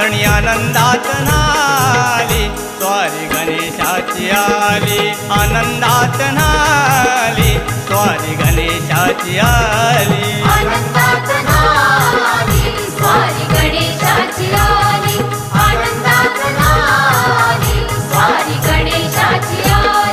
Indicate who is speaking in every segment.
Speaker 1: धणी आनंदात नाली स्वारी गणेशाची आली आनंदात नाली स्वारी गणेशाची आली
Speaker 2: आनंदात नाली स्वारी गणेशाची आली आनंदात नाली स्वारी गणेशाची आली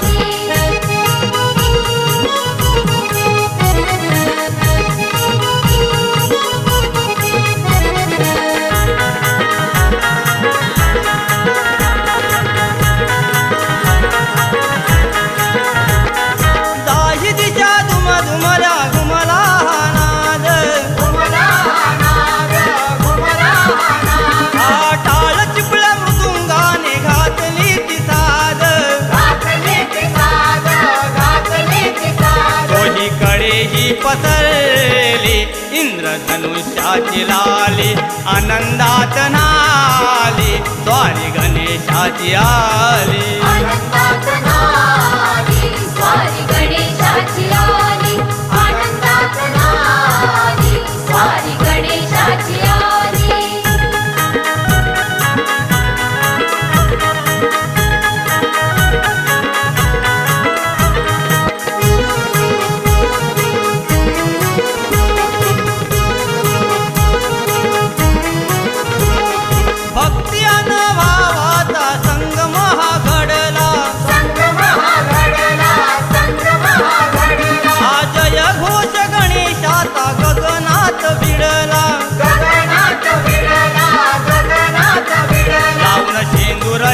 Speaker 1: पसरली इंद्रधनुष्याची लाली आनंदात नाली स्वारी गणेशाची आली
Speaker 2: आनंदात नाली स्वारी गणेशाची आली आनंदात नाली स्वारी गणेशाची आली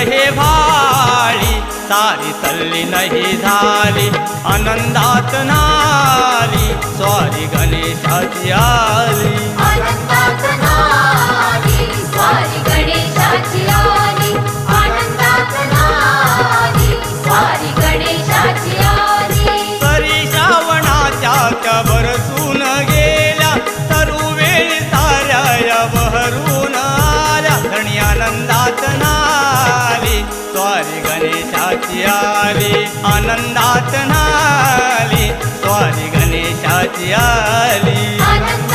Speaker 1: हे भाळी सारी तल्ली नाही झाली आनंदात नाली स्वारी गणेशाची आली
Speaker 2: आनंदात नाली स्वारी गणेशाची आली आनंदात नाली स्वारी गणेशाची आली
Speaker 1: तरी श्रावणाच्या त्या बरसून गेल्या तरू वेळी साऱ्या बहरून आल्या धणी आनंदात नाली स्वारी गणेशाची आली आनंदात नाली स्वारी गणेशाची आली
Speaker 2: आनंदात